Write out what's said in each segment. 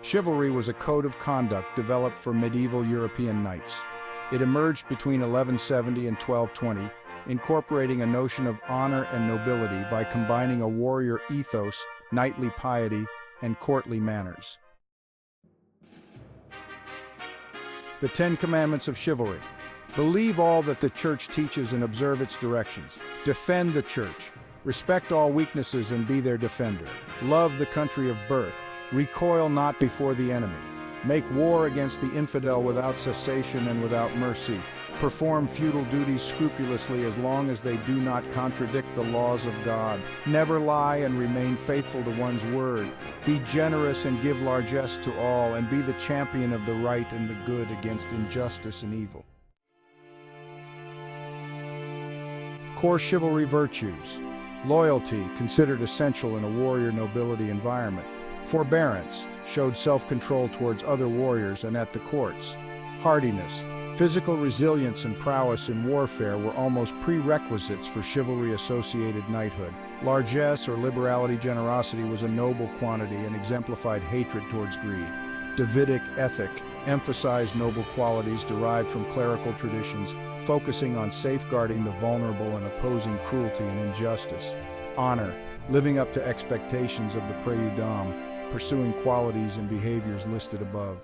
Chivalry was a code of conduct developed for medieval European knights. It emerged between 1170 and 1220, incorporating a notion of honor and nobility by combining a warrior ethos, knightly piety, and courtly manners. The 10 Commandments of Chivalry. Believe all that the Church teaches and observe its directions. Defend the Church. Respect all weaknesses and be their defender. Love the country of birth. Recoil not before the enemy. Make war against the infidel without cessation and without mercy. Perform feudal duties scrupulously as long as they do not contradict the laws of God. Never lie and remain faithful to one's word. Be generous and give largesse to all, and be the champion of the right and the good against injustice and evil. Core chivalry virtues. Loyalty, considered essential in a warrior nobility environment. Forbearance, showed self-control towards other warriors and at the courts. Hardiness, physical resilience and prowess in warfare were almost prerequisites for chivalry-associated knighthood. Largesse or liberality generosity was a noble quantity and exemplified hatred towards greed. Davidic ethic emphasized noble qualities derived from clerical traditions, focusing on safeguarding the vulnerable and opposing cruelty and injustice. Honor, living up to expectations of the preux d'homme, pursuing qualities and behaviors listed above.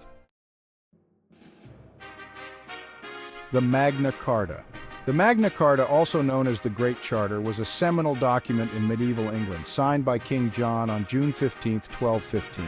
The Magna Carta. The Magna Carta, also known as the Great Charter, was a seminal document in medieval England, signed by King John on June 15, 1215.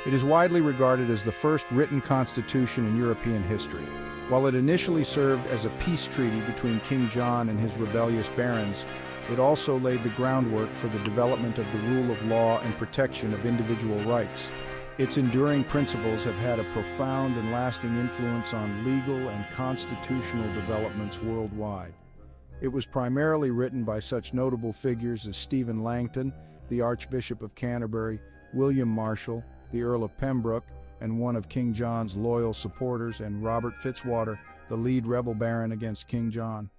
It is widely regarded as the first written constitution in European history. While it initially served as a peace treaty between King John and his rebellious barons, it also laid the groundwork for the development of the rule of law and protection of individual rights. Its enduring principles have had a profound and lasting influence on legal and constitutional developments worldwide. It was primarily written by such notable figures as Stephen Langton, the Archbishop of Canterbury, William Marshall, the Earl of Pembroke, and one of King John's loyal supporters, and Robert Fitzwater, the lead rebel baron against King John.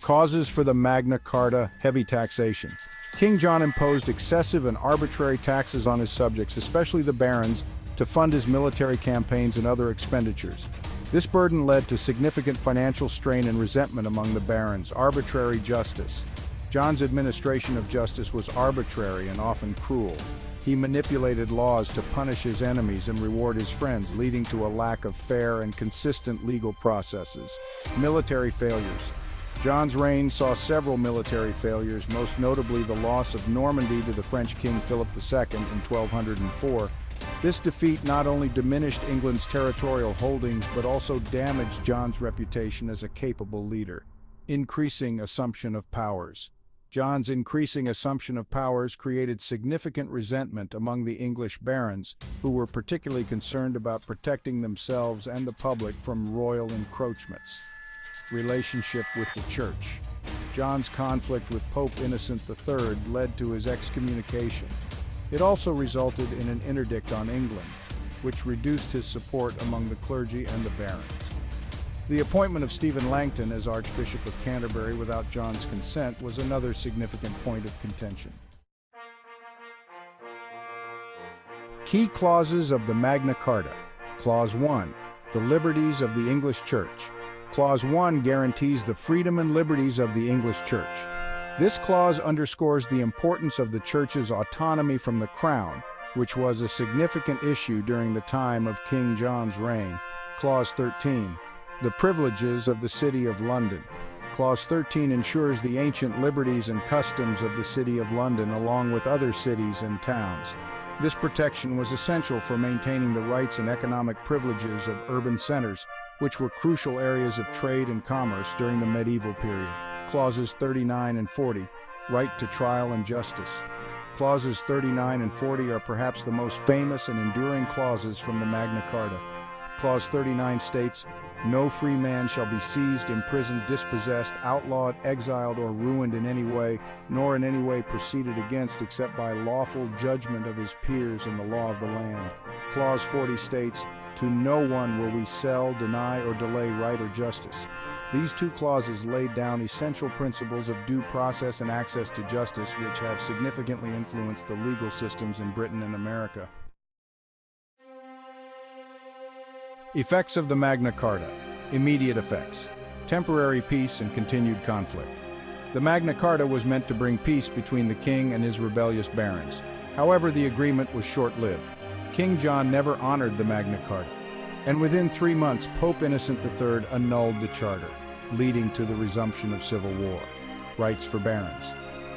Causes for the Magna Carta: heavy taxation. King John imposed excessive and arbitrary taxes on his subjects, especially the barons, to fund his military campaigns and other expenditures. This burden led to significant financial strain and resentment among the barons. Arbitrary justice. John's administration of justice was arbitrary and often cruel. He manipulated laws to punish his enemies and reward his friends, leading to a lack of fair and consistent legal processes. Military failures. John's reign saw several military failures, most notably the loss of Normandy to the French King Philip II in 1204. This defeat not only diminished England's territorial holdings, but also damaged John's reputation as a capable leader. Increasing assumption of powers. John's increasing assumption of powers created significant resentment among the English barons, who were particularly concerned about protecting themselves and the public from royal encroachments. Relationship with the Church. John's conflict with Pope Innocent III led to his excommunication. It also resulted in an interdict on England, which reduced his support among the clergy and the barons. The appointment of Stephen Langton as Archbishop of Canterbury without John's consent was another significant point of contention. Key clauses of the Magna Carta. Clause 1. The liberties of the English Church. Clause 1 guarantees the freedom and liberties of the English Church. This clause underscores the importance of the Church's autonomy from the Crown, which was a significant issue during the time of King John's reign. Clause 13. The privileges of the City of London. Clause 13 ensures the ancient liberties and customs of the City of London along with other cities and towns. This protection was essential for maintaining the rights and economic privileges of urban centers, which were crucial areas of trade and commerce during the medieval period. Clauses 39 and 40, right to trial and justice. Clauses 39 and 40 are perhaps the most famous and enduring clauses from the Magna Carta. Clause 39 states, "No free man shall be seized, imprisoned, dispossessed, outlawed, exiled, or ruined in any way, nor in any way proceeded against except by lawful judgment of his peers and the law of the land." Clause 40 states, "To no one will we sell, deny, or delay right or justice." These two clauses laid down essential principles of due process and access to justice, which have significantly influenced the legal systems in Britain and America. Effects of the Magna Carta. Immediate effects. Temporary peace and continued conflict. The Magna Carta was meant to bring peace between the king and his rebellious barons. However, the agreement was short-lived. King John never honored the Magna Carta, and within 3 months, Pope Innocent III annulled the charter, leading to the resumption of civil war. Rights for barons.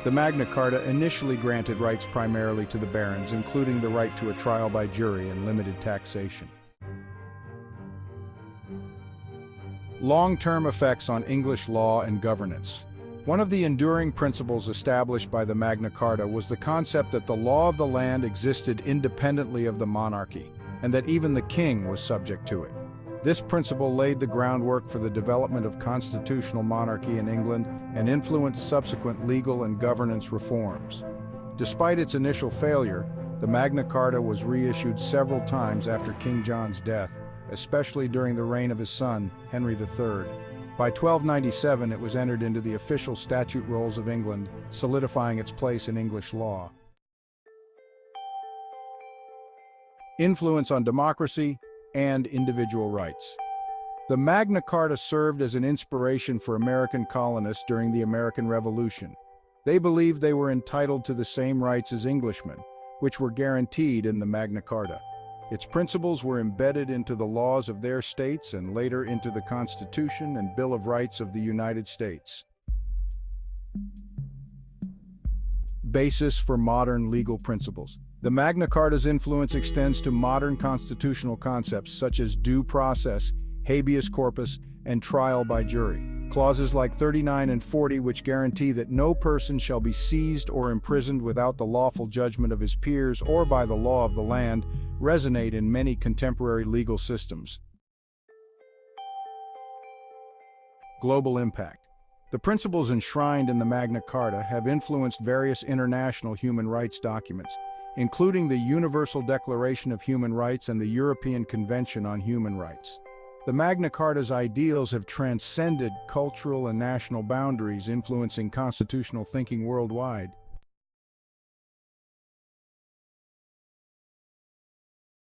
The Magna Carta initially granted rights primarily to the barons, including the right to a trial by jury and limited taxation. Long-term effects on English law and governance. One of the enduring principles established by the Magna Carta was the concept that the law of the land existed independently of the monarchy, and that even the king was subject to it. This principle laid the groundwork for the development of constitutional monarchy in England and influenced subsequent legal and governance reforms. Despite its initial failure, the Magna Carta was reissued several times after King John's death, especially during the reign of his son, Henry III. By 1297, it was entered into the official statute rolls of England, solidifying its place in English law. Influence on democracy and individual rights. The Magna Carta served as an inspiration for American colonists during the American Revolution. They believed they were entitled to the same rights as Englishmen, which were guaranteed in the Magna Carta. Its principles were embedded into the laws of their states and later into the Constitution and Bill of Rights of the United States. Basis for modern legal principles. The Magna Carta's influence extends to modern constitutional concepts such as due process, habeas corpus, and trial by jury. Clauses like 39 and 40, which guarantee that no person shall be seized or imprisoned without the lawful judgment of his peers or by the law of the land, resonate in many contemporary legal systems. Global impact. The principles enshrined in the Magna Carta have influenced various international human rights documents, including the Universal Declaration of Human Rights and the European Convention on Human Rights. The Magna Carta's ideals have transcended cultural and national boundaries, influencing constitutional thinking worldwide.